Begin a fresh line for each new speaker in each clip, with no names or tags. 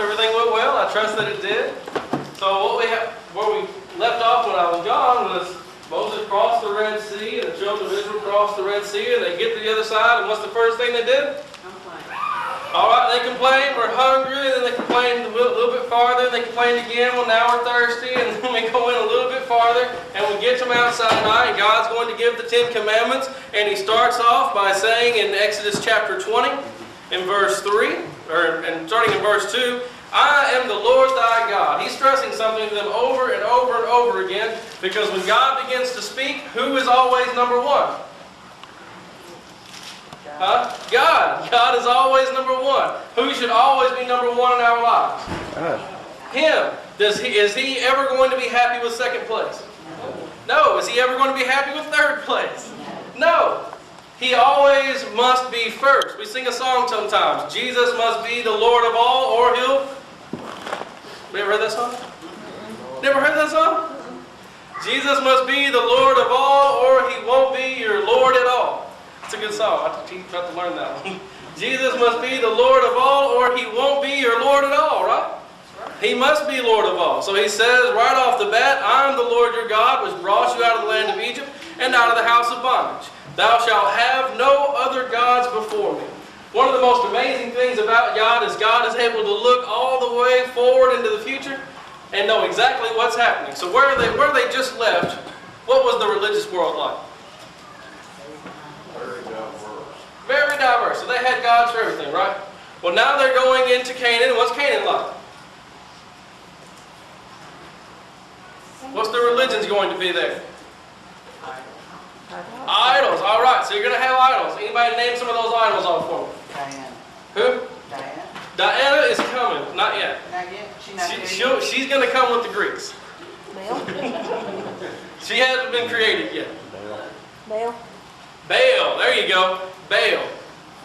everything went well. I trust that it did. So where we left off when I was gone was Moses crossed the Red Sea, and the children of Israel crossed the Red Sea, and they get to the other side, and what's the first thing they did? All right, they complained, we're hungry, and then they complained a little bit farther, and they complained again, well, now we're thirsty, and then we go in a little bit farther, and we get to Mount Sinai, and God's going to give the 10 Commandments, and He starts off by saying in Exodus chapter 20, in verse 3, and starting in verse 2, I am the Lord thy God. He's stressing something to them over and over and over again, because when God begins to speak, who is always number one? God. God is always number one. Who should always be number one in our lives? Him. Is He ever going to be happy with second place? No. Is He ever going to be happy with third place? No. He always must be first. We sing a song sometimes. Jesus must be the Lord of all, or He'll... Have you ever heard that song? Never heard that song? Jesus must be the Lord of all, or He won't be your Lord at all. It's a good song. I have to learn that one. Jesus must be the Lord of all, or He won't be your Lord at all, right? He must be Lord of all. So He says right off the bat, I am the Lord your God, which brought you out of the land of Egypt and out of the house of bondage. Thou shalt have no other gods before me. One of the most amazing things about God is able to look all the way forward into the future and know exactly what's happening. So where they just left, what was the religious world like? Very diverse. So they had gods for everything, right? Well, now they're going into Canaan. What's Canaan like? What's the religions going to be there? Idols. All right. So you're going to have idols. Anybody name some of those idols off for me?
Diana.
Who?
Diana.
Diana is coming. Not yet.
Not yet?
She's going to come with the Greeks.
Baal?
She hasn't been created yet.
Baal?
Baal. There you go. Baal.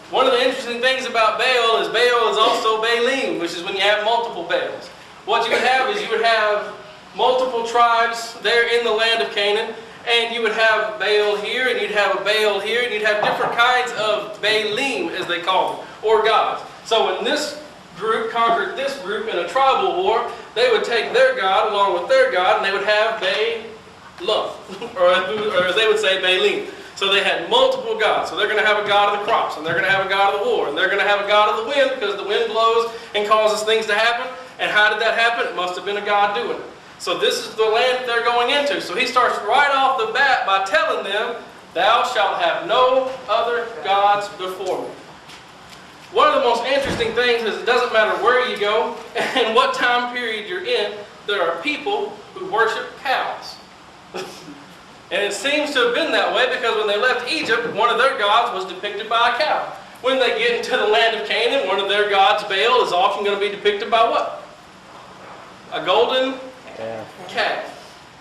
One of the interesting things about Baal is also Baalim, which is when you have multiple Baals. What you would have is you would have multiple tribes there in the land of Canaan, and you would have Baal here, and you'd have a Baal here, and you'd have different kinds of Baalim, as they call them, or gods. So when this group conquered this group in a tribal war, they would take their god along with their god, and they would have Baalim, or they would say Baalim. So they had multiple gods. So they're going to have a god of the crops, and they're going to have a god of the war, and they're going to have a god of the wind, because the wind blows and causes things to happen. And how did that happen? It must have been a god doing it. So this is the land that they're going into. So He starts right off the bat by telling them, thou shalt have no other gods before me. One of the most interesting things is it doesn't matter where you go and what time period you're in, there are people who worship cows. And it seems to have been that way because when they left Egypt, one of their gods was depicted by a cow. When they get into the land of Canaan, one of their gods, Baal, is often going to be depicted by what? A golden calf.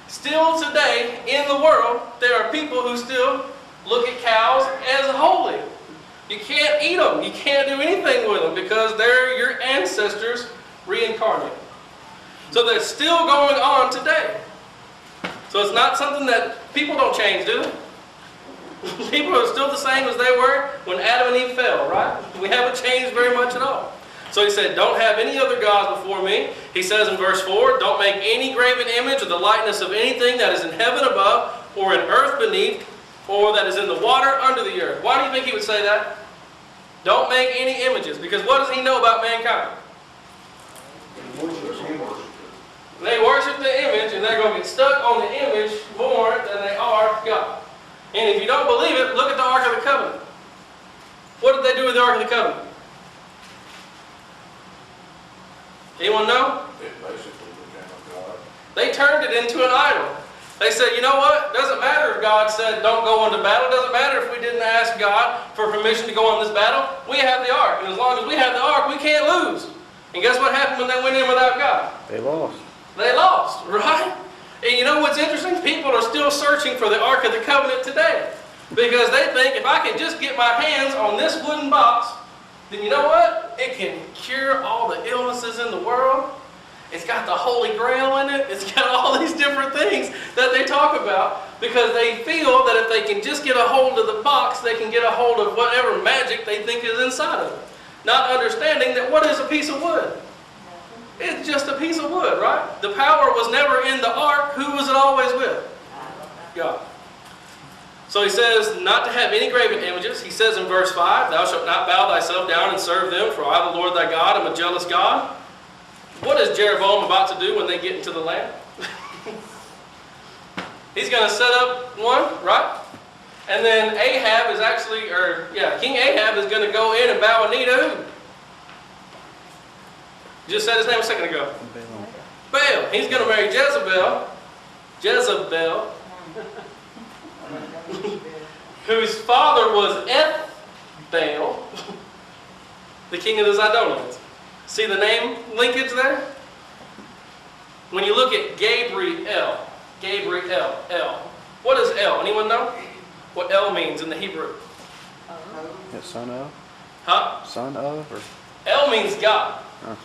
Still today, in the world, there are people who still look at cows as holy. You can't eat them. You can't do anything with them because they're your ancestors reincarnated. So that's still going on today. So it's not something that people don't change, do they? People are still the same as they were when Adam and Eve fell, right? We haven't changed very much at all. So He said, don't have any other gods before me. He says in verse 4, don't make any graven image or the likeness of anything that is in heaven above, or in earth beneath, or that is in the water under the earth. Why do you think He would say that? Don't make any images. Because what does He know about mankind? They worship the image, and they're going to get stuck on the image more than they are God. And if you don't believe it, look at the Ark of the Covenant. What did they do with the Ark of the Covenant? Anyone know?
It basically became a god.
They turned it into an idol. They said, you know what? It doesn't matter if God said don't go into battle. It doesn't matter if we didn't ask God for permission to go on this battle. We have the Ark. And as long as we have the Ark, we can't lose. And guess what happened when they went in without God?
They lost.
They lost, right? And you know what's interesting? People are still searching for the Ark of the Covenant today. Because they think if I can just get my hands on this wooden box, then you know what? It can cure all the illnesses in the world. It's got the Holy Grail in it. It's got all these different things that they talk about because they feel that if they can just get a hold of the box, they can get a hold of whatever magic they think is inside of it. Not understanding that what is a piece of wood? It's just a piece of wood, right? The power was never in the ark. Who was it always with? God. So he says not to have any graven images. He says in verse 5, thou shalt not bow thyself down and serve them, for I, the Lord thy God, am a jealous God. What is Jeroboam about to do when they get into the land? He's going to set up one, right? And then Ahab is actually, King Ahab is going to go in and bow a knee to who? Just said his name a second ago. Baal. He's going to marry Jezebel. Whose father was Baal, the king of the Zidonians. See the name linkage there? When you look at Gabriel, El. What is El? Anyone know what El means in the Hebrew?
Son of?
Huh?
Son of? Or?
El means God.
Huh.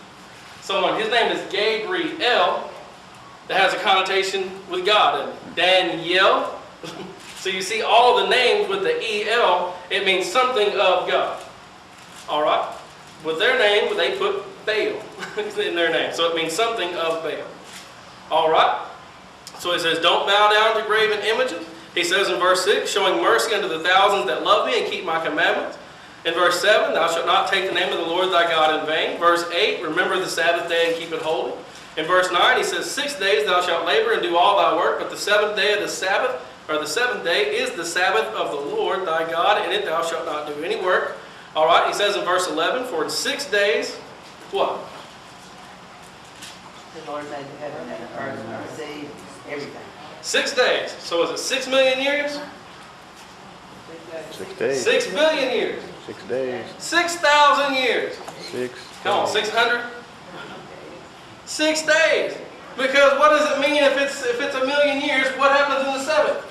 So his name is Gabriel. That has a connotation with God. And Daniel. So you see all the names with the E-L, it means something of God. All right? With their name, they put Baal in their name. So it means something of Baal. All right? So he says, don't bow down to graven images. He says in verse 6, showing mercy unto the thousands that love me and keep my commandments. In verse 7, thou shalt not take the name of the Lord thy God in vain. Verse 8, remember the Sabbath day and keep it holy. In verse 9, he says, 6 days thou shalt labor and do all thy work, but the seventh day of the Sabbath, or the seventh day, is the Sabbath of the Lord thy God, and in it thou shalt not do any work. All right, he says in verse 11, for in 6 days, what?
The Lord made the heaven and the earth and the sea, everything.
6 days. So is it 6 million years?
6 days.
6 billion years.
6 days.
6,000 years.
6.
Come on, 600? 6 days. Because what does it mean if it's a million years? What happens in the seventh?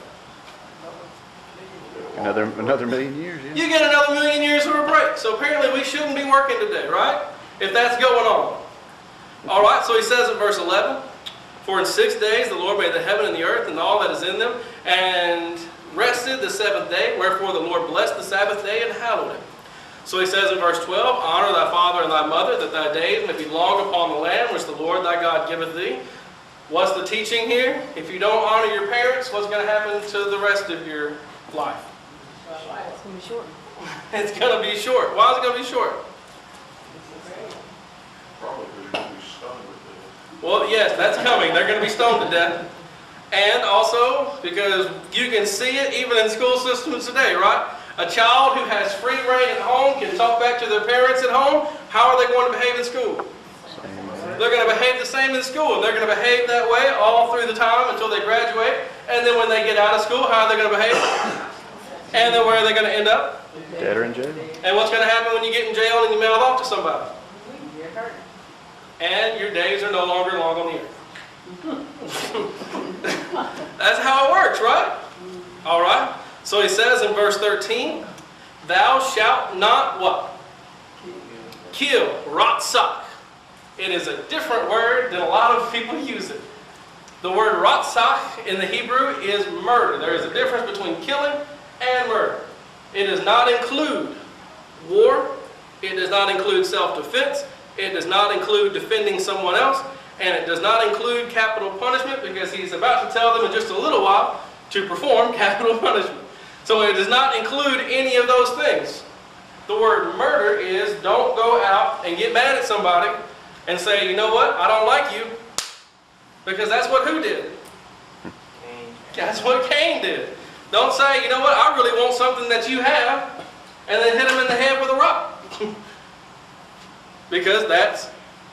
Another million years, yeah.
You get another million years for a break. So apparently we shouldn't be working today, right? If that's going on. All right, so he says in verse 11, for in 6 days the Lord made the heaven and the earth and all that is in them, and rested the seventh day. Wherefore the Lord blessed the Sabbath day and hallowed it. So he says in verse 12, honor thy father and thy mother, that thy days may be long upon the land which the Lord thy God giveth thee. What's the teaching here? If you don't honor your parents, what's going to happen to the rest of your life?
It's going to be short.
It's going to be short. Why is it going to be short?
Probably because you're going to be stoned with it.
Well, yes, that's coming. They're going to be stoned to death. And also, because you can see it even in school systems today, right? A child who has free reign at home can talk back to their parents at home. How are they going to behave in school? They're going to behave the same in school, and they're going to behave that way all through the time until they graduate. And then when they get out of school, how are they going to behave? And then where are they going to end up?
Dead or in jail.
And what's going to happen when you get in jail and you mouth off to somebody? And your days are no longer long on the earth. That's how it works, right? All right. So he says in verse 13, thou shalt not what? Kill. Ratsak. It is a different word than a lot of people use it. The word ratsak in the Hebrew is murder. There is a difference between killing and murder. It does not include war. It does not include self-defense. It does not include defending someone else. And it does not include capital punishment, because he's about to tell them in just a little while to perform capital punishment. So it does not include any of those things. The word murder is don't go out and get mad at somebody and say, you know what, I don't like you. Because that's what who did? Cain. That's what Cain did. Don't say, you know what, I really want something that you have, and then hit him in the head with a rock. Because that's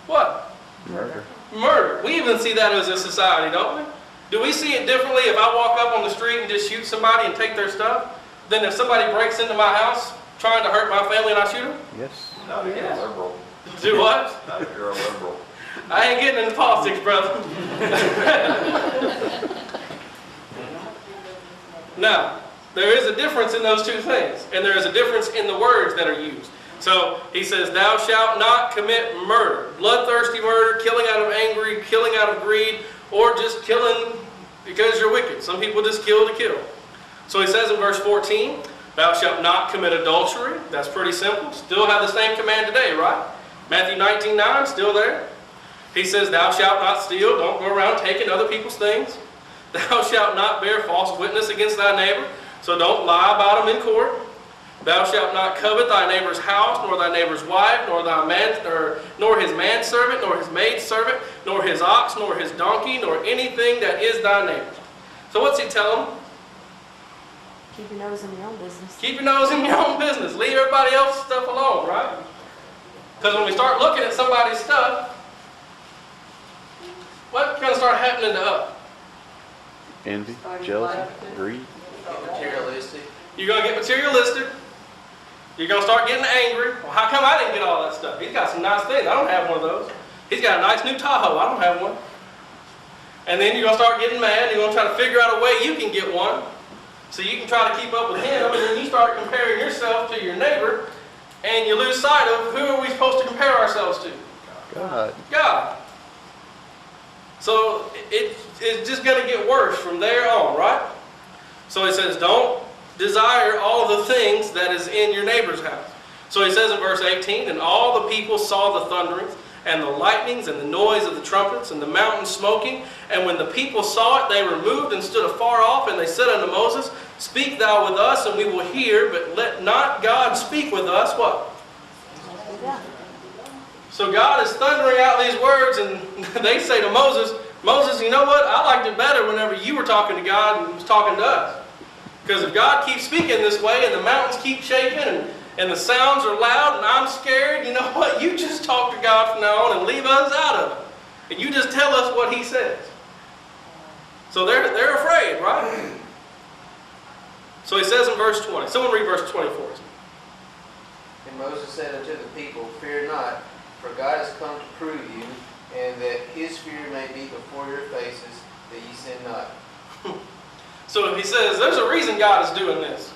what?
Murder.
Murder. We even see that as a society, don't we? Do we see it differently if I walk up on the street and just shoot somebody and take their stuff than if somebody breaks into my house trying to hurt my family and I shoot them?
Yes.
Not if you're a liberal.
Do what?
Not if you're a liberal.
I ain't getting into politics, brother. Now, there is a difference in those two things, and there is a difference in the words that are used. So he says, thou shalt not commit murder, bloodthirsty murder, killing out of anger, killing out of greed, or just killing because you're wicked. Some people just kill to kill. So he says in verse 14, thou shalt not commit adultery. That's pretty simple. Still have the same command today, right? Matthew 19:9, still there. He says, thou shalt not steal. Don't go around taking other people's things. Thou shalt not bear false witness against thy neighbor. So don't lie about him in court. Thou shalt not covet thy neighbor's house, nor thy neighbor's wife, nor his manservant, nor his maidservant, nor his ox, nor his donkey, nor anything that is thy neighbor's. So what's he telling them?
Keep your nose in your own business.
Keep your nose in your own business. Leave everybody else's stuff alone, right? Because when we start looking at somebody's stuff, what's going to start happening to us?
Envy, jealousy, greed.
Materialistic.
You're going to get materialistic. You're going to start getting angry. Well, how come I didn't get all that stuff? He's got some nice things. I don't have one of those. He's got a nice new Tahoe. I don't have one. And then you're going to start getting mad. You're going to try to figure out a way you can get one, so you can try to keep up with him. And then you start comparing yourself to your neighbor, and you lose sight of who are we supposed to compare ourselves to?
God.
God. So it's just going to get worse from there on, right? So he says, don't desire all the things that is in your neighbor's house. So he says in verse 18, and all the people saw the thunderings, and the lightnings, and the noise of the trumpets, and the mountain smoking. And when the people saw it, they removed and stood afar off, and they said unto Moses, speak thou with us, and we will hear, but let not God speak with us. What? So God is thundering out these words, and they say to Moses, Moses, you know what? I liked it better whenever you were talking to God and he was talking to us. Because if God keeps speaking this way, and the mountains keep shaking, and the sounds are loud, and I'm scared, you know what? You just talk to God from now on and leave us out of it. And you just tell us what he says. So they're afraid, right? So he says in verse 20. Someone read verse 24.
And Moses said unto the people, fear not, for God has come to prove you, and that his fear may be before your faces, that ye sin not.
So he says, there's a reason God is doing this.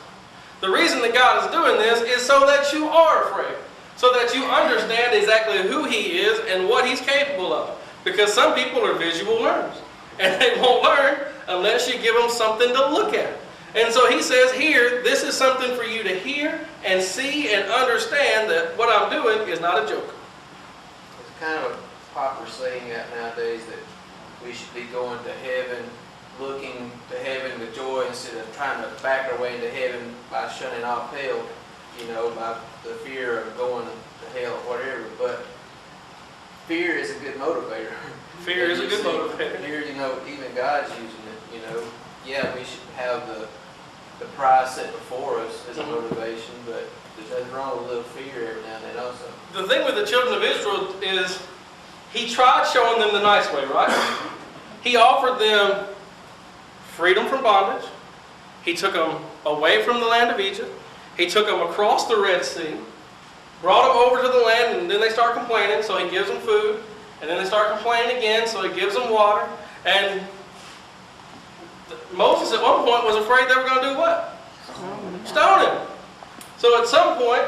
The reason that God is doing this is so that you are afraid. So that you understand exactly who he is and what he's capable of. Because some people are visual learners. And they won't learn unless you give them something to look at. And so he says here, this is something for you to hear and see and understand that what I'm doing is not a joke.
It's kind of a popular saying out nowadays that we should be going to heaven, looking to heaven with joy instead of trying to back our way into heaven by shunning off hell, by the fear of going to hell or whatever. But fear is a good motivator.
Fear is a good motivator.
Here, even God's using it, Yeah, we should have the prize set before us as a motivation, but there's nothing wrong with a little fear every now and then also.
The thing with the children of Israel is he tried showing them the nice way, right? He offered them freedom from bondage. He took them away from the land of Egypt. He took them across the Red Sea, brought them over to the land, and then they start complaining, so he gives them food. And then they start complaining again, so he gives them water. And Moses at one point was afraid they were going to do what? Stone him. So at some point,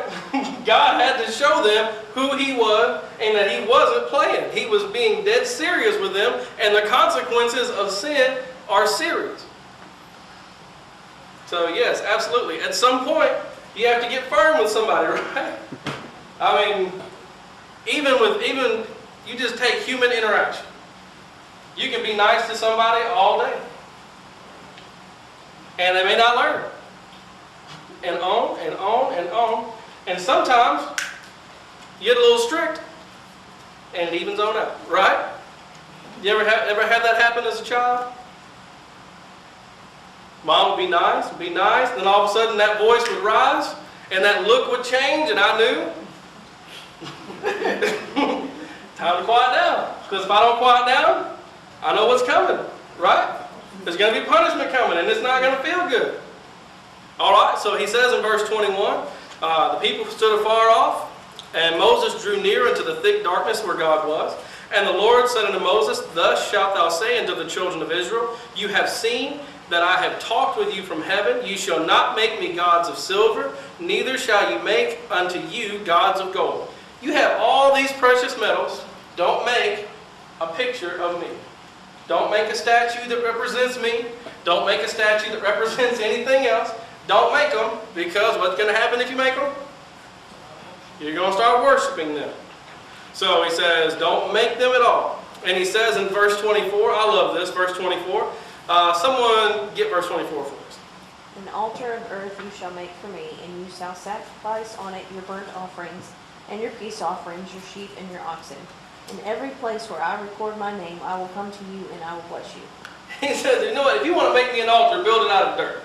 God had to show them who he was and that he wasn't playing. He was being dead serious with them, and the consequences of sin are serious. So yes, absolutely. At some point, you have to get firm with somebody, right? I mean, even you just take human interaction. You can be nice to somebody all day, and they may not learn. And on and on and on. And sometimes you get a little strict, and it evens on out, right? You ever had that happen as a child? Mom would be nice, then all of a sudden that voice would rise, and that look would change, and I knew. Time to quiet down. Because if I don't quiet down, I know what's coming, right? There's going to be punishment coming, and it's not going to feel good. All right, so he says in verse 21, the people stood afar off, and Moses drew near into the thick darkness where God was. And the Lord said unto Moses, thus shalt thou say unto the children of Israel, you have seen that I have talked with you from heaven. You shall not make me gods of silver, neither shall you make unto you gods of gold. You have all these precious metals. Don't make a picture of me. Don't make a statue that represents me. Don't make a statue that represents anything else. Don't make them, because what's going to happen if you make them? You're going to start worshiping them. So he says, don't make them at all. And he says in verse 24, I love this, verse 24. Someone get verse 24 for us.
An altar of earth you shall make for me, and you shall sacrifice on it your burnt offerings, and your peace offerings, your sheep and your oxen. In every place where I record my name, I will come to you and I will bless you.
He says, you know what, if you want to make me an altar, build it out of dirt.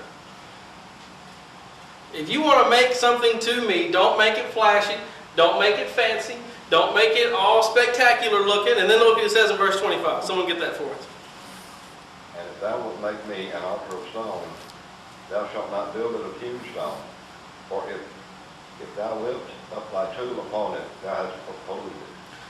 If you want to make something to me, don't make it flashy, don't make it fancy, don't make it all spectacular looking. And then look what it says in verse 25. Someone get that for us.
And if thou wilt make me an altar of stone, thou shalt not build it of hewn stone. For if thou wilt up thy tool upon it, thou hast polluted it.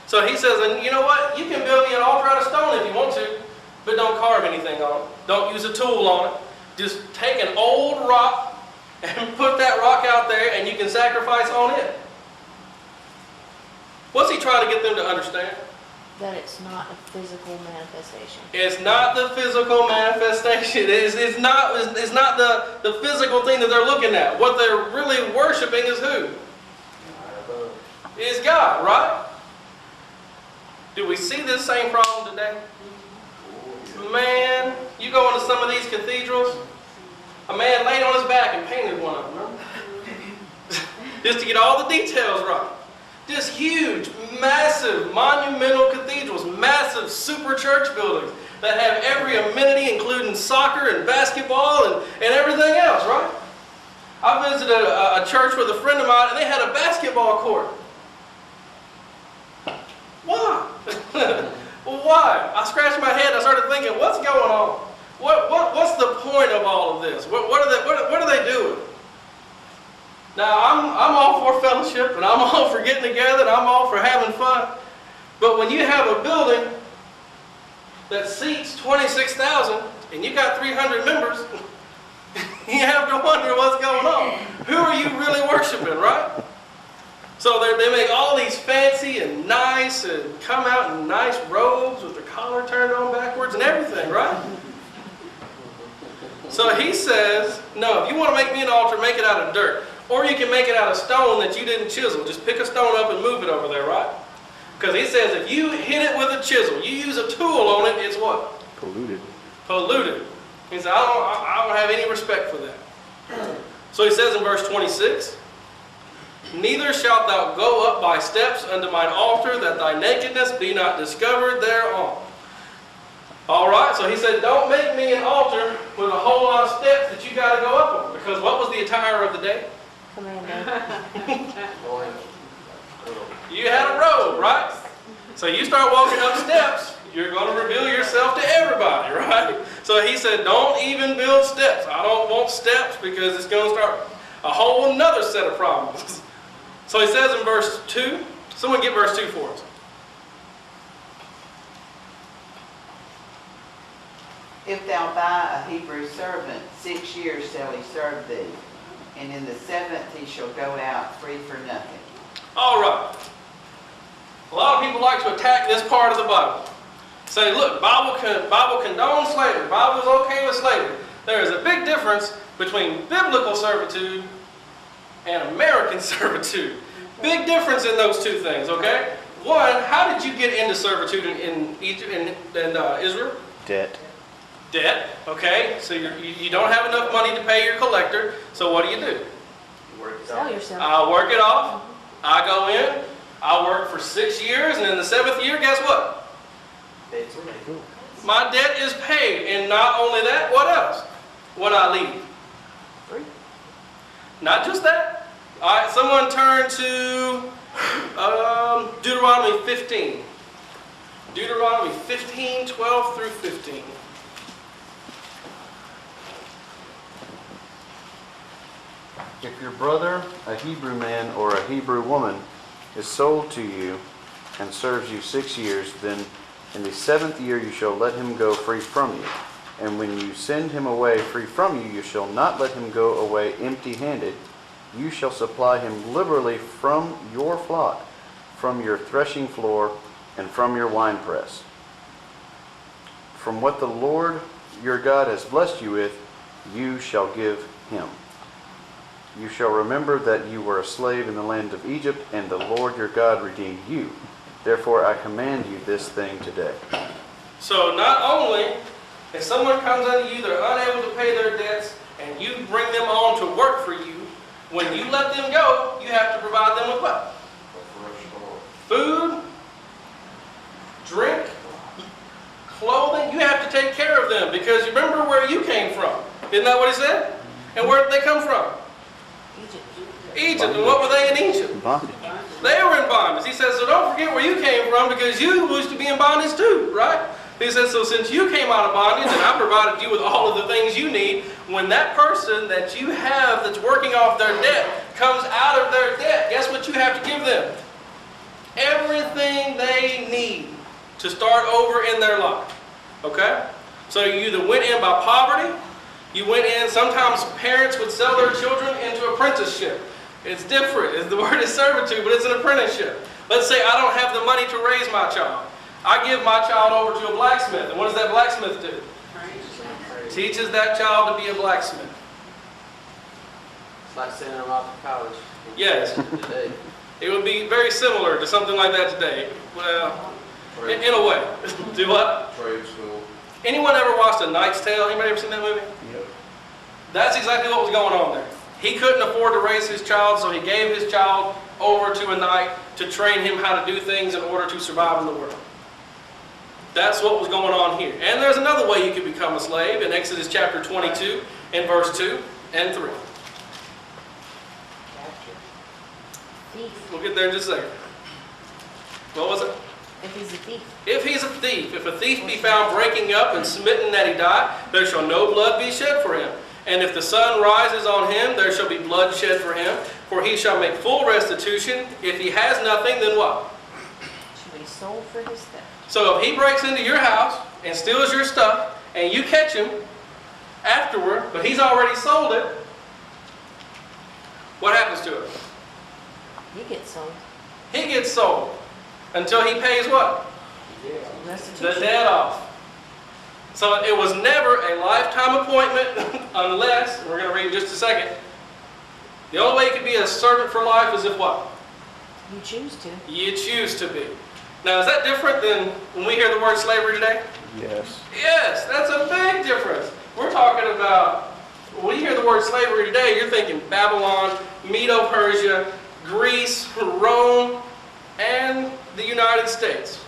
So he says, and you know what? You can build me an altar out of stone if you want to, but don't carve anything on it. Don't use a tool on it. Just take an old rock and put that rock out there and you can sacrifice on it. What's he trying to get them to understand?
That it's not a physical manifestation.
It's not the physical manifestation. It's not the physical thing that they're looking at. What they're really worshiping is who? Is God, right? Do we see this same problem today? Man, you go into some of these cathedrals, a man laid on his back and painted one of them, remember? Just to get all the details right. Just huge, massive, monumental cathedrals, massive super church buildings that have every amenity, including soccer and basketball and everything else, right? I visited a church with a friend of mine, and they had a basketball court. Why? Well, why? I scratched my head. I started thinking, what's going on? What's the point of all of this? What are they doing? Now, I'm all for fellowship, and I'm all for getting together, and I'm all for having fun. But when you have a building that seats 26,000, and you got 300 members, you have to wonder what's going on. Who are you really worshiping, right? So they make all these fancy and nice, and come out in nice robes with the collar turned on backwards and everything, right? So he says, no, if you want to make me an altar, make it out of dirt. Or you can make it out of stone that you didn't chisel. Just pick a stone up and move it over there, right? Because he says if you hit it with a chisel, you use a tool on it, it's what?
Polluted.
Polluted. He says, I don't have any respect for that. So he says in verse 26, neither shalt thou go up by steps unto mine altar, that thy nakedness be not discovered thereon. All right, so he said, don't make me an altar with a whole lot of steps that you got to go up on. Because what was the attire of the day?
Commando.
You had a robe, right? So you start walking up steps, you're going to reveal yourself to everybody, right? So he said, don't even build steps. I don't want steps because it's going to start a whole another set of problems. So he says in verse 2, someone get verse 2 for us.
If thou buy a Hebrew servant, 6 years shall he serve thee, and in the 7th he shall go out free for nothing.
All right. A lot of people like to attack this part of the Bible. Say, look, Bible condones slavery. Bible is okay with slavery. There is a big difference between biblical servitude and American servitude. Big difference in those two things, okay? One, how did you get into servitude in Egypt, in Israel?
Debt.
Debt, okay? So you don't have enough money to pay your collector, so what do?
You work it
Sell
out.
yourself.
I work it off. I go in. I work for 6 years, and in the 7th year, guess what?
It's okay.
My debt is paid. And not only that, what else? When I leave.
Free.
Not just that. All right, someone turn to Deuteronomy 15. Deuteronomy 15, 12 through 15.
If your brother, a Hebrew man or a Hebrew woman, is sold to you and serves you 6 years, then in the 7th year you shall let him go free from you. And when you send him away free from you, you shall not let him go away empty-handed. You shall supply him liberally from your flock, from your threshing floor, and from your winepress. From what the Lord your God has blessed you with, you shall give him. You shall remember that you were a slave in the land of Egypt, and the Lord your God redeemed you. Therefore I command you this thing today.
So not only if someone comes unto you, they're unable to pay their debts, and you bring them on to work for you, when you let them go, you have to provide them with what? Food, drink, clothing. You have to take care of them because you remember where you came from. Isn't that what he said? And where did they come from? Egypt. And what were they in Egypt?
Bondage.
They were in bondage. He says, so don't forget where you came from because you used to be in bondage too, right? He says, so since you came out of bondage and I provided you with all of the things you need, when that person that you have that's working off their debt comes out of their debt, guess what you have to give them? Everything they need to start over in their life. Okay? So you either went in by poverty, you went in, sometimes parents would sell their children into apprenticeship. It's different. The word is servitude, but it's an apprenticeship. Let's say I don't have the money to raise my child. I give my child over to a blacksmith. And what does that blacksmith do? Teaches that child to be a blacksmith.
It's like sending them off to college.
Yes.
Today.
It would be very similar to something like that today. Well, in a way. Do what?
Trade school.
Anyone ever watched A Knight's Tale? Anybody ever seen that movie?
Yep.
That's exactly what was going on there. He couldn't afford to raise his child, so he gave his child over to a knight to train him how to do things in order to survive in the world. That's what was going on here. And there's another way you could become a slave in Exodus chapter 22 and verse 2 and 3.
Thief.
We'll get there in just a second. What was it?
If he's a thief.
If he's a thief, if a thief be found breaking up and smitten that he die, there shall no blood be shed for him. And if the sun rises on him, there shall be blood shed for him, for he shall make full restitution. If he has nothing, then what?
Should be sold for his theft.
So if he breaks into your house and steals your stuff, and you catch him afterward, but he's already sold it, what happens to him?
He gets sold.
He gets sold until he pays what? The
Restitution.
debt off. So it was never a lifetime appointment unless, we're going to read in just a second, the only way you could be a servant for life is if what?
You choose to.
You choose to be. Now is that different than when we hear the word slavery today?
Yes.
Yes, that's a big difference. We're talking about, when you hear the word slavery today, you're thinking Babylon, Medo-Persia, Greece, Rome, and the United States.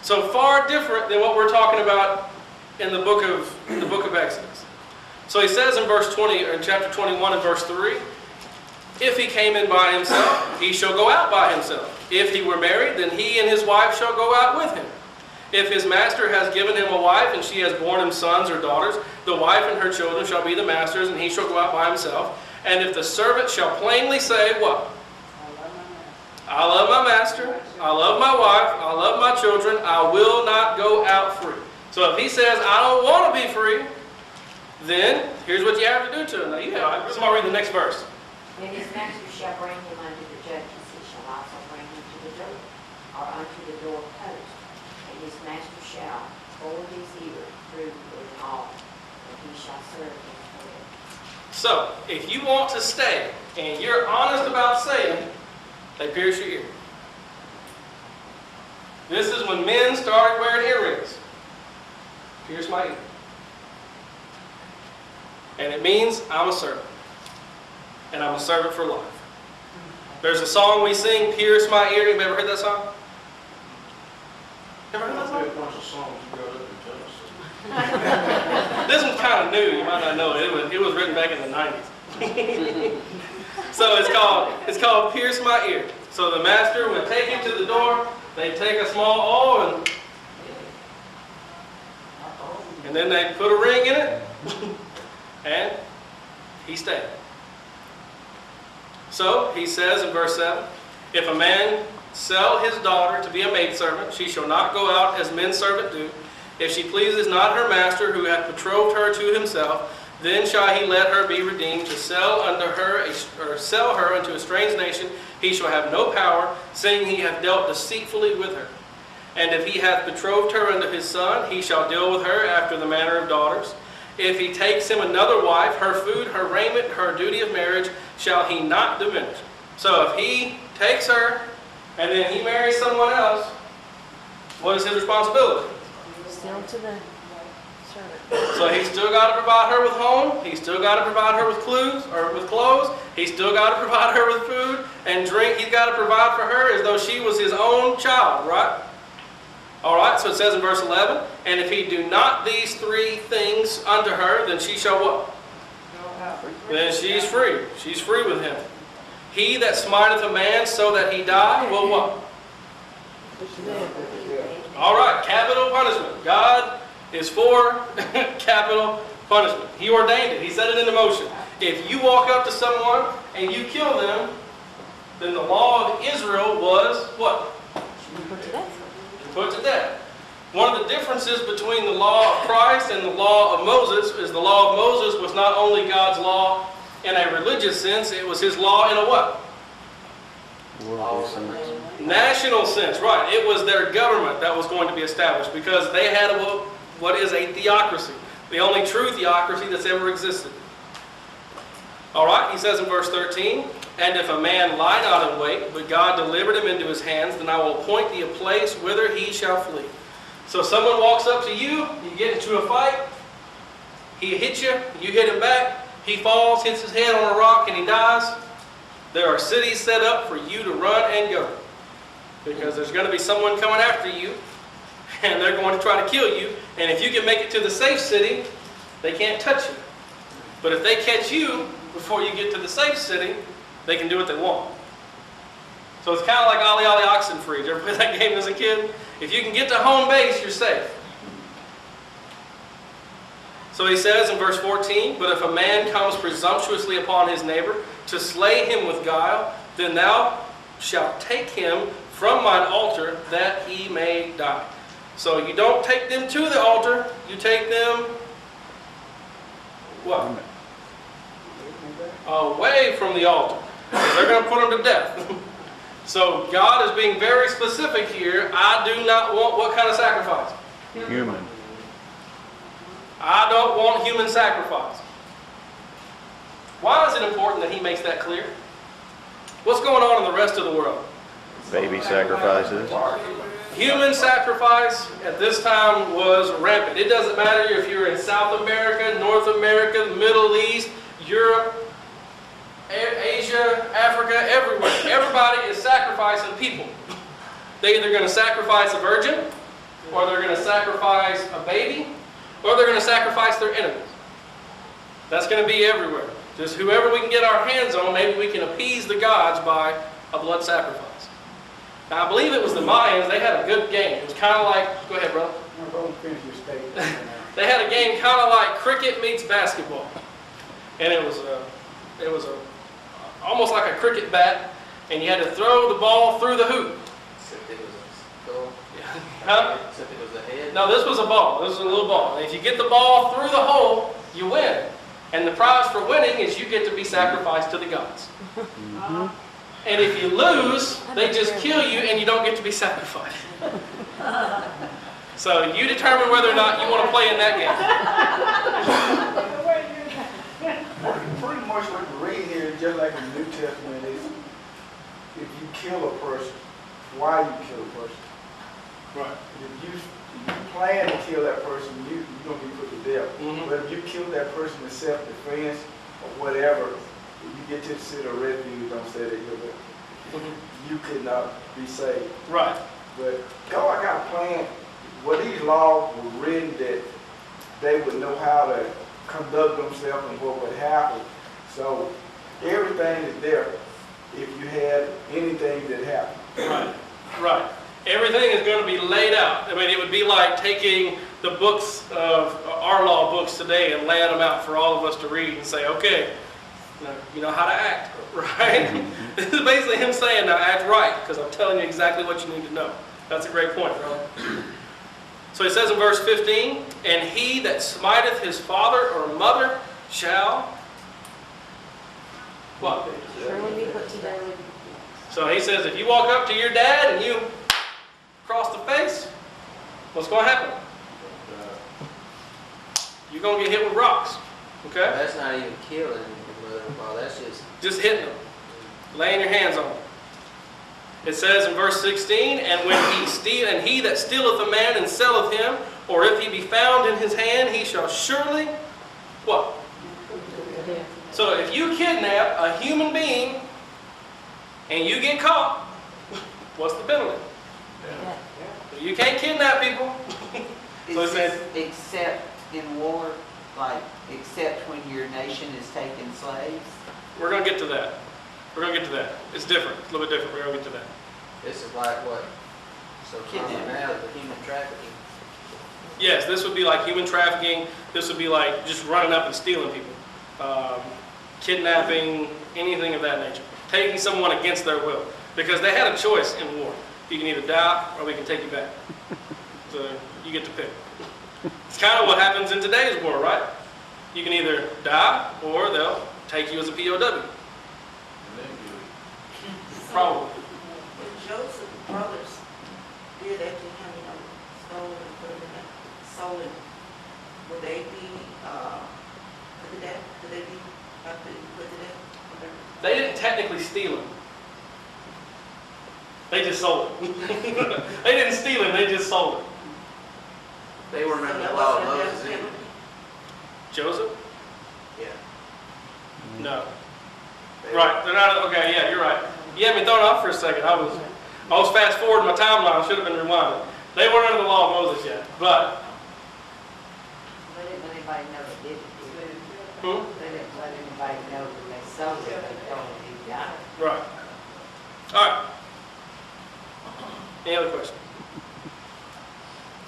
So far different than what we're talking about in the book of Exodus. So he says in verse 20, or in chapter 21 and verse 3, if he came in by himself, he shall go out by himself. If he were married, then he and his wife shall go out with him. If his master has given him a wife, and she has borne him sons or daughters, the wife and her children shall be the master's, and he shall go out by himself. And if the servant shall plainly say, what? I love my master, I love my wife, I love my children, I will not go out free. So if he says, I don't want to be free, then here's what you have to do to him. Now you have, somebody read the next verse.
When his master shall bring him unto the judges, he shall also bring him to the door, or unto the door post. And his master shall hold his ear through it all, and he shall serve him forever.
So if you want to stay, and you're honest about saying, they pierce your ear. This is when men started wearing earrings. Pierce my ear. And it means I'm a servant. And I'm a servant for life. There's a song we sing, Pierce My Ear. Anybody ever heard that song? Ever heard that song?
A bunch of songs you got up in Tennessee.
This one's kind of new. You might not know it. It was written back in the 90s. So it's called Pierce My Ear. So the master would take him to the door. They'd take a small awl and then they'd put a ring in it. And he stayed. So he says in verse 7, if a man sell his daughter to be a maidservant, she shall not go out as men's servants do. If she pleases not her master who hath betrothed her to himself, then shall he let her be redeemed to sell unto her or sell her unto a strange nation. He shall have no power, seeing he hath dealt deceitfully with her. And if he hath betrothed her unto his son, he shall deal with her after the manner of daughters. If he takes him another wife, her food, her raiment, her duty of marriage, shall he not diminish. So if he takes her and then he marries someone else, what is his responsibility?
still to the servant.
So he's still got to provide her with home. He's still got to provide her with clothes. He's still got to provide her with food and drink. He's got to provide for her as though she was his own child, right? All right, so it says in verse 11, and if he do not these three things unto her, then she shall what? Then she's free. She's free with him. He that smiteth a man so that he die will what? All right, capital punishment. God is for capital punishment. He ordained it. He set it into motion. If you walk up to someone and you kill them, then the law of Israel was what?
Put to death.
Put to death. One of the differences between the law of Christ and the law of Moses is the law of Moses was not only God's law in a religious sense, it was his law in a what?
Worldly sense.
National sense, right. It was their government that was going to be established because they had what is a theocracy. The only true theocracy that's ever existed. All right, he says in verse 13, and if a man lie not in wait, but God delivered him into his hands, then I will appoint thee a place whither he shall flee. So someone walks up to you, you get into a fight, he hits you, you hit him back, he falls, hits his head on a rock, and he dies. There are cities set up for you to run and go. Because there's going to be someone coming after you, and they're going to try to kill you. And if you can make it to the safe city, they can't touch you. But if they catch you before you get to the safe city, they can do what they want. So it's kind of like Ollie Ollie Oxenfree. Did you ever play that game as a kid? If you can get to home base, you're safe. So he says in verse 14, but if a man comes presumptuously upon his neighbor to slay him with guile, then thou shalt take him from mine altar that he may die. So you don't take them to the altar, you take them what? Away from the altar. They're going to put them to death. So God is being very specific here. I do not want what kind of sacrifice?
Human.
I don't want human sacrifice. Why is it important that he makes that clear? What's going on in the rest of the world?
Baby sacrifices.
Human sacrifice at this time was rampant. It doesn't matter if you're in South America, North America, the Middle East, Europe, Asia, Africa, everywhere. Everybody is sacrificing people. They're either going to sacrifice a virgin, or they're going to sacrifice a baby, or they're going to sacrifice their enemies. That's going to be everywhere. Just whoever we can get our hands on, maybe we can appease the gods by a blood sacrifice. Now, I believe it was the Mayans. They had a good game. It was kind of like, go ahead, brother. They had a game kind of like cricket meets basketball, and it was almost like a cricket bat, and you had to throw the ball through the hoop.
Except it was a skull.
Huh?
Except it was a head.
No, this was a ball. This was a little ball. And if you get the ball through the hole, you win. And the prize for winning is you get to be sacrificed to the gods.
Mm-hmm.
And if you lose, they just kill you and you don't get to be sacrificed. So you determine whether or not you want to play in that game.
Pretty much what we read here is just like in the New Testament is if you kill a person, why you kill a person.
Right.
If you plan to kill that person, you're going to be put to death.
Mm-hmm.
But if you kill that person in self-defense or whatever, if you get to the city of refuge, don't say that you could not be saved.
Right.
But God got a plan. Well, these laws were written that they would know how to conduct themselves and what would happen. So everything is there if you had anything that happened.
Right. Right. Everything is going to be laid out. I mean, it would be like taking the books of our law books today and laying them out for all of us to read and say, okay, you know how to act, right? This is basically him saying, now act right, because I'm telling you exactly what you need to know. That's a great point, brother. So he says in verse 15, and he that smiteth his father or mother shall, what?
Surely be put to death.
So he says, if you walk up to your dad and you cross the face, what's going to happen? You're going to get hit with rocks, okay?
That's not even killing your mother-in-law. That's just
Just hitting them, laying your hands on them. It says in verse 16, and he that stealeth a man and selleth him, or if he be found in his hand, he shall surely, what? So if you kidnap a human being and you get caught, what's the penalty? You can't kidnap people. So it
Is
says,
this except in war, like, except when your nation is taking slaves?
we're going to get to that. We're going to get to that. It's different. It's a little bit different. We're going to get to that.
This is like what? So common now, the human trafficking.
Yes, this would be like human trafficking. This would be like just running up and stealing people. Kidnapping, anything of that nature. Taking someone against their will. Because they had a choice in war. You can either die or we can take you back. So you get to pick. It's kind of what happens in today's war, right? You can either die or they'll take you as a POW. Probably.
When Joseph's brothers did that to him, stole and put him in that, sold him, would they be, put to death? Would they be, put to death?
They didn't technically steal him. They just sold him. They didn't steal him, they just sold him.
They were
So
under the
that
law of
wasn't a
Moses.
death
either.
penalty?
Joseph?
Yeah.
No.
They-
Right, they're not, okay, yeah, you're right. You had me thrown off for a second. I was fast forwarding my timeline, should have been rewinded. They weren't under the law of Moses yet, but,
They didn't let anybody know they did it.
hmm?
They didn't let anybody know that they sold it, they told them he got it.
Right. All right. Any other questions?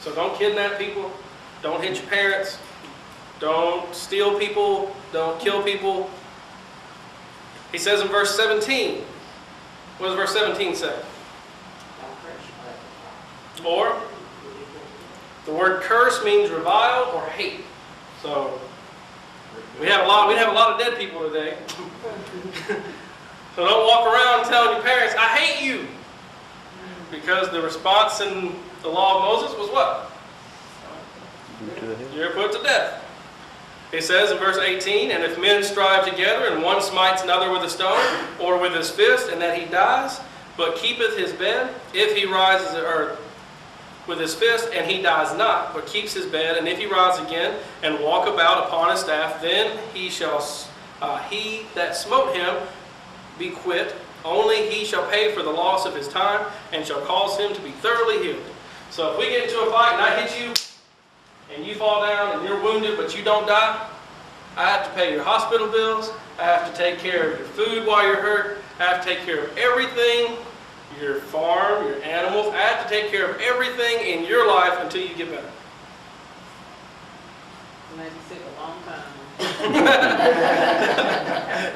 So don't kidnap people, don't hit your parents, don't steal people, don't kill people. He says in verse 17, what does verse 17 say?
Don't curse your mother.
Or, the word curse means revile or hate. So, we have a lot of dead people today. So don't walk around telling your parents, I hate you. Because the response in the law of Moses was what? You're put to death. He says in verse 18, and if men strive together, and one smites another with a stone, or with his fist, and that he dies, but keepeth his bed, if he rises with his fist, and he dies not, but keeps his bed, and if he rise again, and walk about upon his staff, then he that smote him be quit. Only he shall pay for the loss of his time, and shall cause him to be thoroughly healed. So if we get into a fight and I hit you, and you fall down and you're wounded but you don't die, I have to pay your hospital bills, I have to take care of your food while you're hurt, I have to take care of everything, your farm, your animals, I have to take care of everything in your life until you get better.
Maybe sick a long time.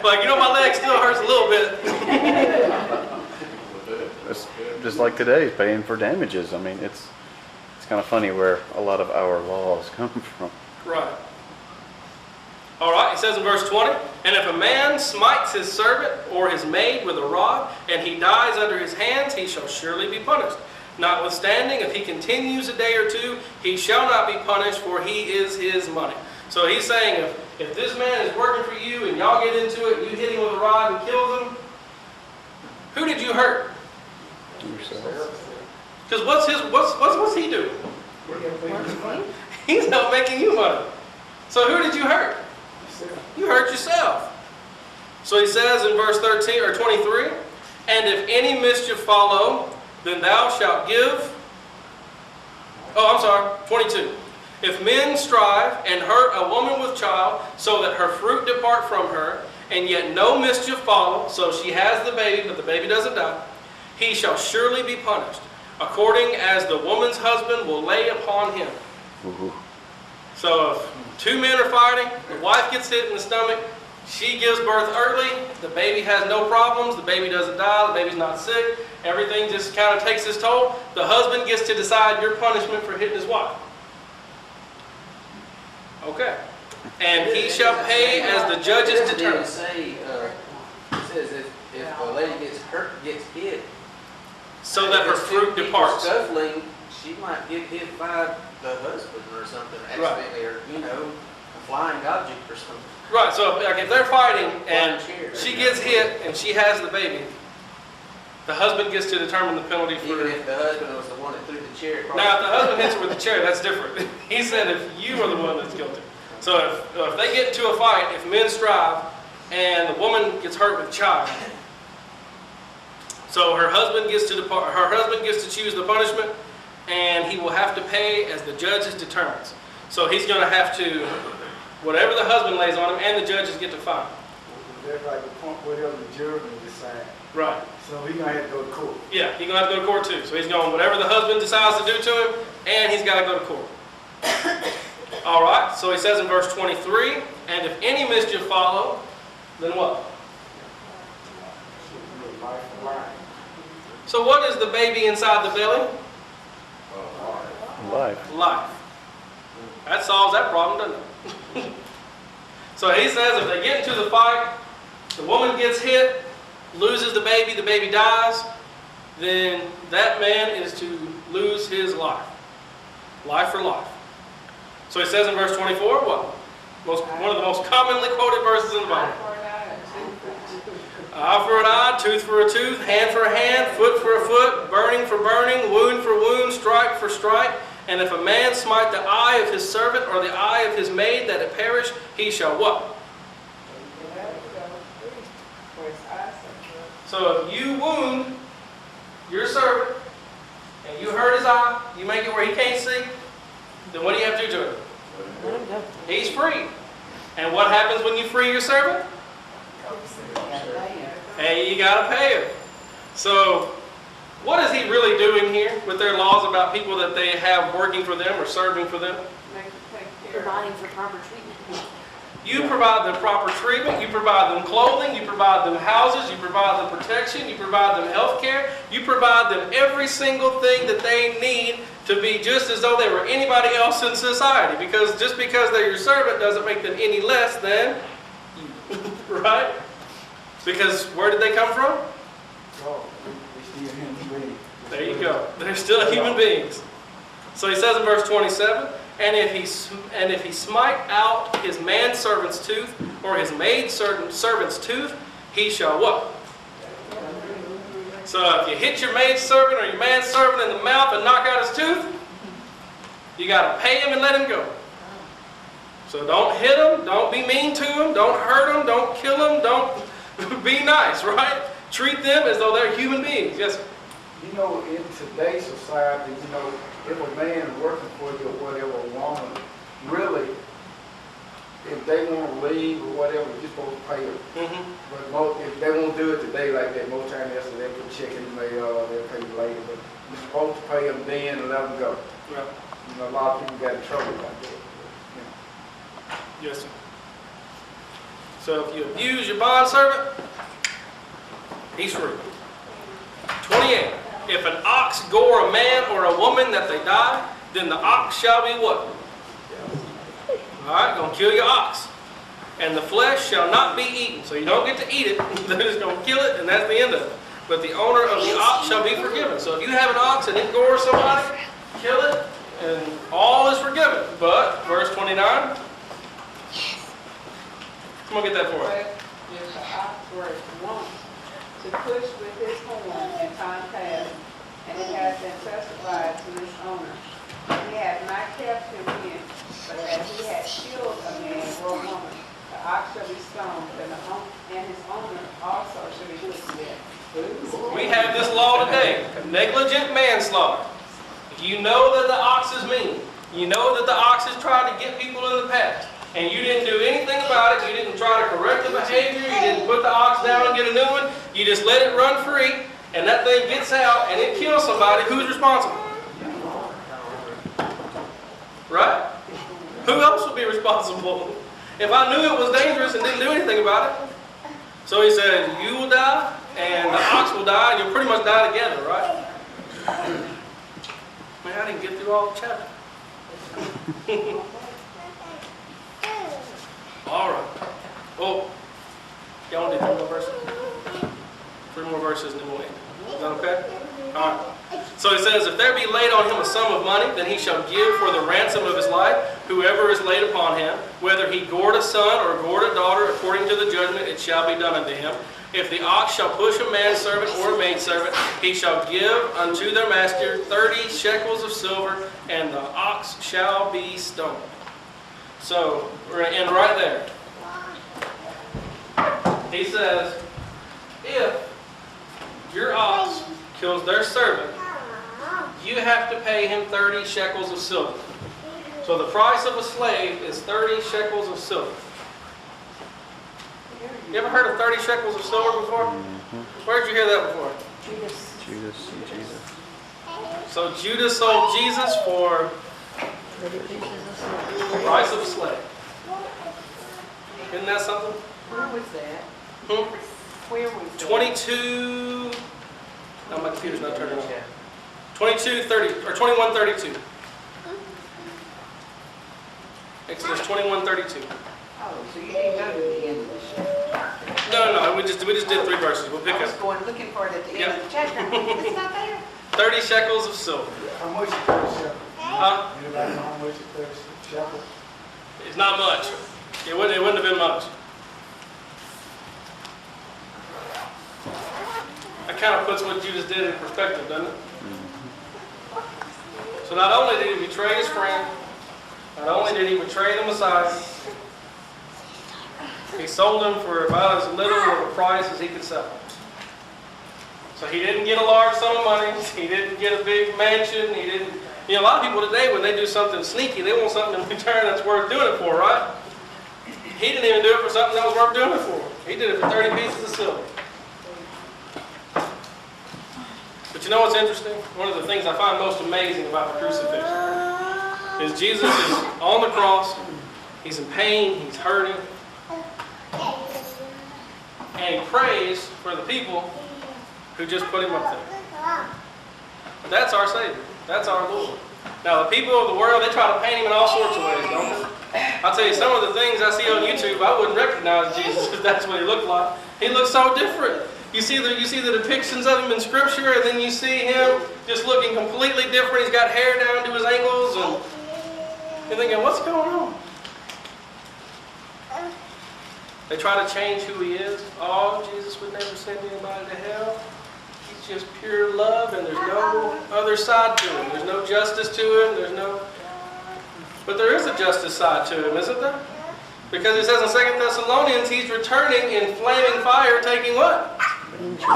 Like, my leg still hurts a little bit.
It's just like today's paying for damages. I mean, it's kind of funny where a lot of our laws come from.
Right. All right, it says in verse 20, and if a man smites his servant or his maid with a rod, and he dies under his hands, he shall surely be punished. Notwithstanding, if he continues a day or two, he shall not be punished, for he is his money. So he's saying, if this man is working for you, and y'all get into it, and you hit him with a rod and kills him, who did you hurt? Because what's he doing? He's not making you money. So who did you hurt? You hurt yourself. So he says in verse 13 or 23, and if any mischief follow, then thou shalt give. 22. If men strive and hurt a woman with child, so that her fruit depart from her, and yet no mischief follow, so she has the baby, but the baby doesn't die, he shall surely be punished, according as the woman's husband will lay upon him. So if two men are fighting, the wife gets hit in the stomach, she gives birth early, the baby has no problems, the baby doesn't die, the baby's not sick, everything just kind of takes its toll, the husband gets to decide your punishment for hitting his wife. Okay. And he shall pay as the judges determine.
It says if a lady gets hit,
So that her fruit departs.
Scuffling, she might get hit by the husband or something accidentally, or a flying object or something.
Right, so if they're fighting and she gets hit and she has the baby, The husband gets to determine the penalty for...
Even if the husband was the one that threw the chair across.
Now, if the husband hits her with the chair, that's different. He said if you are the one that's guilty. So if they get into a fight, if men strive, and the woman gets hurt with a child, so her husband gets to choose the punishment, and he will have to pay as the judges determines. So he's going to have to, whatever the husband lays on him, and the judges get to find.
That's like the point whatever the jury decide.
Right.
So he's gonna have to go to court.
Yeah, he's going to have to go to court too. So he's going, whatever the husband decides to do to him, and he's got to go to court. All right, so he says in verse 23, and if any mischief follow, then what? So what is the baby inside the belly?
Life.
Life. That solves that problem, doesn't it? So he says if they get into the fight, the woman gets hit, loses the baby dies, then that man is to lose his life. Life for life. So he says in verse 24, what? One of the most commonly quoted verses in the Bible. Eye for an eye, tooth for a tooth, hand for a hand, foot for a foot, burning for burning, wound for wound, strike for strike. And if a man smite the eye of his servant or the eye of his maid that it perish, he shall what? So if you wound your servant and you hurt his eye, you make it where he can't see, then what do you have to do to him?
Let him go.
He's free. And what happens when you free your servant? Hey, you gotta pay him. So, what is he really doing here with their laws about people that they have working for them or serving for them?
Providing for proper treatment.
You provide them proper treatment, you provide them clothing, you provide them houses, you provide them protection, you provide them health care, you provide them every single thing that they need to be just as though they were anybody else in society. Because just because they're your servant doesn't make them any less than you. Right? Because where did they come from?
Oh, we still human beings.
There you go. They're still human beings. So he says in verse 27, and if he smite out his manservant's tooth or his maidservant's tooth, he shall what? So if you hit your maidservant or your manservant in the mouth and knock out his tooth, you got to pay him and let him go. So don't hit him, don't be mean to him, don't hurt him, don't kill him, don't be nice, right? Treat them as though they're human beings. Yes, sir.
You know, in today's society, you know, if a man working for you or whatever, a woman, really, if they want to leave or whatever, you're supposed to pay them. But if they won't do it today like that, most times they put a check in the mail or they'll pay you later. But you're supposed to pay them then and let them go.
Yeah.
You know, a lot of people got in trouble like that.
Yes, sir. So if you abuse your bondservant, he's free. 28. If an ox gore a man or a woman that they die, then the ox shall be what? Alright, gonna kill your ox. And the flesh shall not be eaten. So you don't get to eat it. They're just gonna kill it and that's the end of it. But the owner of the ox shall be forgiven. So if you have an ox and it gores somebody, kill it and all is forgiven. But, verse 29. Come on, get that for us.
If the ox were wont to push with his horn in time past, and it has been testified to his owner, he had not kept him in, but that he had killed a man or a woman, the ox shall be stoned, and his owner also shall be put to death.
We have this law today, negligent manslaughter. If you know that the ox is mean, you know that the ox has tried to get people in the past, and you didn't do anything about it, you didn't try to correct the behavior, you didn't put the ox down and get a new one, you just let it run free, and that thing gets out and it kills somebody, who's responsible? Right? Who else would be responsible? If I knew it was dangerous and didn't do anything about it. So he said, you will die, and the ox will die, and you'll pretty much die together, right? Man, I didn't get through all the chapter. All right. Oh, y'all want to do 3 more verses? 3 more verses and then we'll end. Is that okay? All right. So it says, if there be laid on him a sum of money, then he shall give for the ransom of his life, whoever is laid upon him, whether he gored a son or gored a daughter, according to the judgment, it shall be done unto him. If the ox shall push a manservant or a maidservant, he shall give unto their master 30 shekels of silver, and the ox shall be stoned. So, we're going to end right there. He says, if your ox kills their servant, you have to pay him 30 shekels of silver. So the price of a slave is 30 shekels of silver. You ever heard of 30 shekels of silver before? Where did you hear that before?
Judas.
Jesus.
So Judas sold Jesus for the price of a slave. Isn't that something?
Where was that? Where was that?
22. No, my computer's not turning on. 22:30 or 21:32. Exodus 21:32.
Oh, so you didn't go to the end of the chapter?
No, we just did 3 verses. We'll pick
I was
up
going, looking for it at the end
Yep.
of the chapter. It's not there.
30 shekels of silver.
How much is 30 shekels?
Huh?
Anybody know how much is 30 shekels?
It's not much. It wouldn't have been much. That kind of puts what Judas did in perspective, doesn't it? So not only did he betray his friend, not only did he betray the Messiah, he sold him for about as little of a price as he could sell him. So he didn't get a large sum of money, he didn't get a big mansion, he didn't... You know, a lot of people today, when they do something sneaky, they want something in return that's worth doing it for, right? He didn't even do it for something that was worth doing it for. He did it for 30 pieces of silver. But you know what's interesting? One of the things I find most amazing about the crucifixion is Jesus is on the cross, he's in pain, he's hurting, and he prays for the people who just put him up there. That's our Savior. That's our Lord. Now, the people of the world, they try to paint him in all sorts of ways, don't they? I'll tell you, some of the things I see on YouTube, I wouldn't recognize Jesus if that's what he looked like. He looks so different. You see the depictions of him in Scripture, and then you see him just looking completely different. He's got hair down to his ankles, and you're thinking, what's going on? They try to change who he is. Oh, Jesus would never send anybody to hell. He's just pure love, and there's no other side to him. There's no justice to him. But there is a justice side to him, isn't there? Because it says in 2 Thessalonians, he's returning in flaming fire, taking what?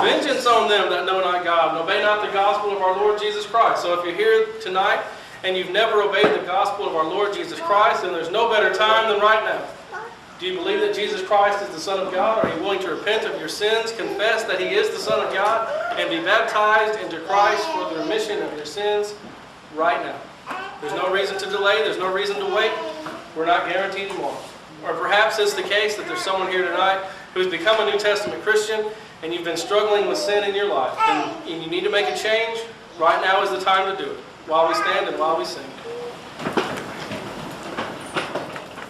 Vengeance on them that know not God and obey not the gospel of our Lord Jesus Christ. So if you're here tonight and you've never obeyed the gospel of our Lord Jesus Christ, then there's no better time than right now. Do you believe that Jesus Christ is the Son of God? Are you willing to repent of your sins, confess that he is the Son of God, and be baptized into Christ for the remission of your sins right now? There's no reason to delay. There's no reason to wait. We're not guaranteed tomorrow. Or perhaps it's the case that there's someone here tonight who's become a New Testament Christian and you've been struggling with sin in your life and you need to make a change. Right now is the time to do it, while we stand and while we sing.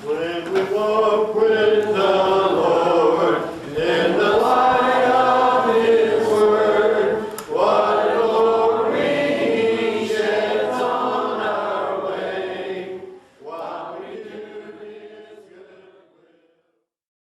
When we walk with the